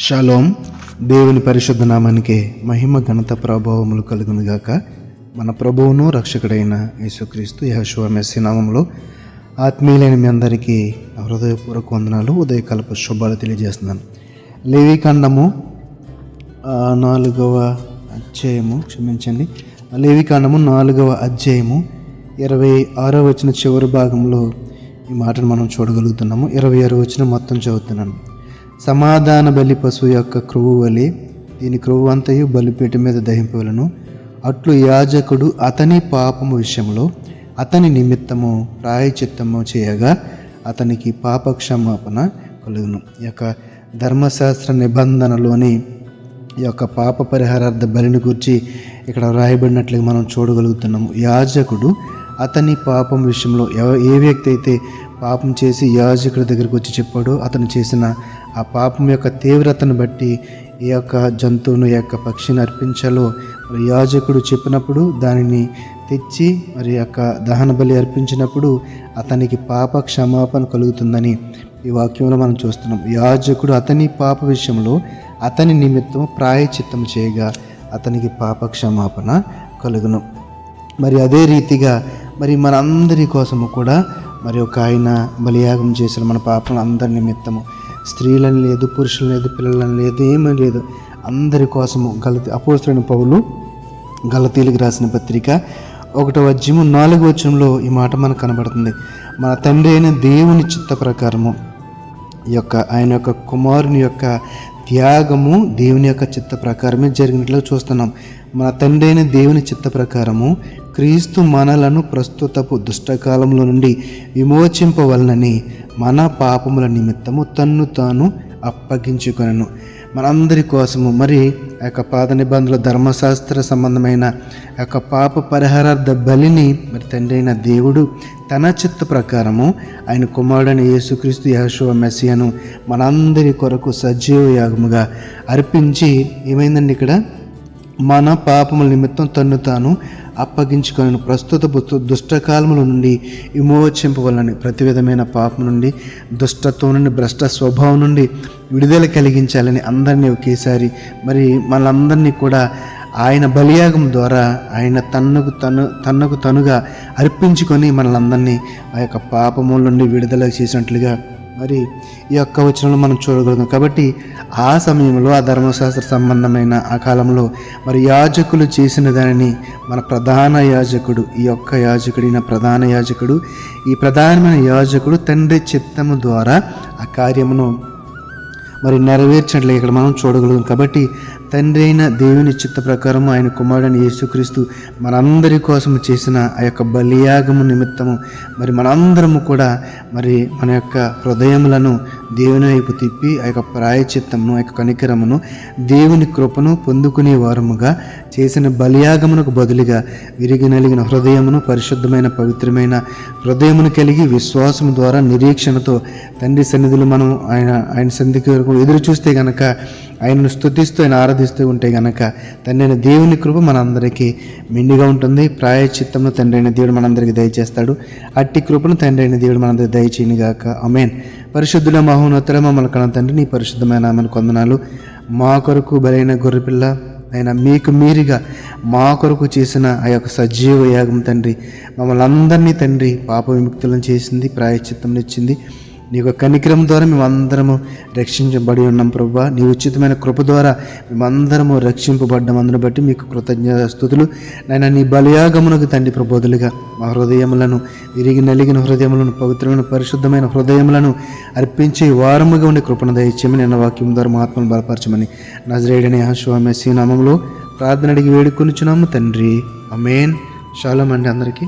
Shalom. దేవుని పరిశుద్ధ నామానికి మహిమ ఘనత ప్రభావములు కలుగునుగాక. మన ప్రభువును రక్షకుడైన యేసుక్రీస్తు యెహోషువ మెస్సీ నామములో ఆత్మీయులైన మీ అందరికీ హృదయపూర్వక వందనాలు, ఉదయకాలపు శుభాలు తెలియజేస్తున్నాను. లేవికాండము 4వ అధ్యాయము లేవికాండము 4వ అధ్యాయము 26వ వచనం చివరి భాగంలో ఈ మాటను మనం చూడగలుగుతున్నాము. 26వ వచనం మొత్తం చదువుతున్నాను. సమాధాన బలి పశువు యొక్క క్రొవ్వు వలె దీని క్రొవ్వు అంతయు బలిపీఠం మీద దహింపవలను. అట్లు యాజకుడు అతని పాపము విషయంలో అతని నిమిత్తము ప్రాయశ్చిత్తము చేయగా అతనికి పాప క్షమాపణ కలుగును. ఈ యొక్క ధర్మశాస్త్ర నిబంధనలోని ఈ యొక్క పాప పరిహారార్థ బలిని గురించి ఇక్కడ వ్రాయబడినట్లుగా మనం చూడగలుగుతున్నాము. యాజకుడు అతని పాపం విషయంలో ఏ వ్యక్తి అయితే పాపం చేసి యాజకుడి దగ్గరికి వచ్చి చెప్పాడో అతను చేసిన ఆ పాపం యొక్క తీవ్రతను బట్టి ఈ యొక్క జంతువును ఈ యొక్క పక్షిని అర్పించాలో మరి యాజకుడు చెప్పినప్పుడు దానిని తెచ్చి మరి యొక్క దహన బలి అర్పించినప్పుడు అతనికి పాప క్షమాపణ కలుగుతుందని ఈ వాక్యంలో మనం చూస్తున్నాం. యాజకుడు అతని పాప విషయంలో అతని నిమిత్తం ప్రాయశ్చిత్తం చేయగా అతనికి పాప క్షమాపణ కలుగును. మరి అదే రీతిగా మరి మనందరి కోసము కూడా మరి ఒక ఆయన బలియాగం చేసిన మన పాపలను అందరి నిమిత్తము, స్త్రీలను లేదు, పురుషులను లేదు, పిల్లలను లేదు, ఏమీ లేదు, అందరి కోసము అపోస్తలుడైన పౌలు గలతీయులకు రాసిన పత్రిక 1వ అధ్యాయము 4వ వచనంలో ఈ మాట మనకు కనబడుతుంది. మన తండ్రి అయిన దేవుని చిత్త ప్రకారము ఈ యొక్క ఆయన యొక్క కుమారుని యొక్క త్యాగము దేవుని యొక్క చిత్త ప్రకారమే జరిగినట్లుగా చూస్తున్నాం. మన తండ్రి అయిన దేవుని చిత్త ప్రకారము క్రీస్తు మనలను ప్రస్తుతపు దుష్టకాలంలో నుండి విమోచింపవలనని మన పాపముల నిమిత్తము తన్ను తాను అప్పగించుకొనెను. మనందరి కోసము మరి ఆ యొక్క పాత నిబంధనల ధర్మశాస్త్ర సంబంధమైన ఆ యొక్క పాప పరిహారార్థ బలిని మరి తండ్రి అయిన దేవుడు తన చిత్త ప్రకారము ఆయన కుమారుడైన యేసుక్రీస్తు యెహోషువ మెస్సీయను మనందరి కొరకు సజీవ యాగముగా అర్పించి ఏమైందండి ఇక్కడ మన పాపముల నిమిత్తం తన్ను తాను అప్పగించుకొని ప్రస్తుత దుష్టకాలముల నుండి విమోచింపవలని, ప్రతి విధమైన పాపం నుండి, దుష్టత్వం నుండి, భ్రష్ట స్వభావం నుండి విడుదల కలిగించాలని అందరినీ ఒకేసారి మరి మనందరినీ కూడా ఆయన బలియాగం ద్వారా ఆయన తనకు తనుగా అర్పించుకొని మనలందరినీ ఆ యొక్క పాపముల నుండి విడుదల చేసినట్లుగా మరి ఈ యొక్క వచనంలో మనం చూడగలుగుతాం. కాబట్టి ఆ సమయంలో ఆ ధర్మశాస్త్ర సంబంధమైన ఆ కాలంలో మరి యాజకులు చేసిన దానిని మన ప్రధాన యాజకుడు, ఈ యొక్క యాజకుడైన ప్రధాన యాజకుడు, ఈ ప్రధానమైన యాజకుడు తండ్రి చిత్తము ద్వారా ఆ కార్యమును మరి నెరవేర్చినట్లుగా ఇక్కడ మనం చూడగలుగుతాం. కాబట్టి తండ్రి అయిన దేవుని చిత్త ప్రకారం ఆయన కుమారుడైన యేసుక్రీస్తు మనందరి కోసం చేసిన ఆ యొక్క బలియాగము నిమిత్తము మరి మనందరము కూడా మరి మన యొక్క హృదయములను దేవుని వైపు తిప్పి ఆ యొక్క ప్రాయశ్చిత్తమును, ఆ యొక్క కనికరమును, దేవుని కృపను పొందుకునే వారముగా చేసిన బలియాగమునకు బదులుగా విరిగి నలిగిన హృదయమును, పరిశుద్ధమైన పవిత్రమైన హృదయమును కలిగి విశ్వాసము ద్వారా నిరీక్షణతో తండ్రి సన్నిధిలో మనం ఆయన సన్నిధికి వరకు ఎదురు చూస్తే గనక, ఆయనను స్తుతిస్తూ ఆయన ఆరాధిస్తూ ఉంటే గనక తండ్రి అయిన దేవుని కృప మనందరికీ మెండుగా ఉంటుంది. ప్రాయశ్చిత్తమును తండ్రి అయిన దేవుడు మనందరికీ దయచేస్తాడు. అట్టి కృపను తండ్రి అయిన దేవుడు మనందరికీ దయచేయనుగాక. ఆమేన్. పరిశుద్ధుల మహోన్నతుల మమ్మల్ని కన్న తండ్రి, నీ పరిశుద్ధమైన నామమునకు వందనాలు. మా కొరకు బలైన గొర్రెపిల్ల ఆయన మీకు మీరుగా మా కొరకు చేసిన ఆ యొక్క సజీవ యాగం తండ్రి మమ్మల్ని అందరినీ తండ్రి పాప విముక్తులను చేసింది, ప్రాయశ్చిత్తం ఇచ్చింది. నీ యొక్క కనికరం ద్వారా మేమందరము రక్షించబడి ఉన్నాం ప్రభువా. నీ ఉచితమైన కృప ద్వారా మేమందరము రక్షింపబడ్డాం. అందును బట్టి మీకు కృతజ్ఞత స్తుతులు నాయన. నీ బలియాగమునకు తండ్రి ప్రబోధులుగా మా హృదయములను, విరిగి నలిగిన హృదయములను, పవిత్రమైన పరిశుద్ధమైన హృదయములను అర్పించే వారముగా ఉండే కృపను దయచేయమని నిన్న వాక్యం ద్వారా మా ఆత్మను బలపరచమని నజరేయుడైన యెహోషువ మెస్సీ నామములో ప్రార్థన అడిగి వేడుకొనుచున్నాము తండ్రి. ఆమేన్. షాలోమ్ అండి అందరికీ.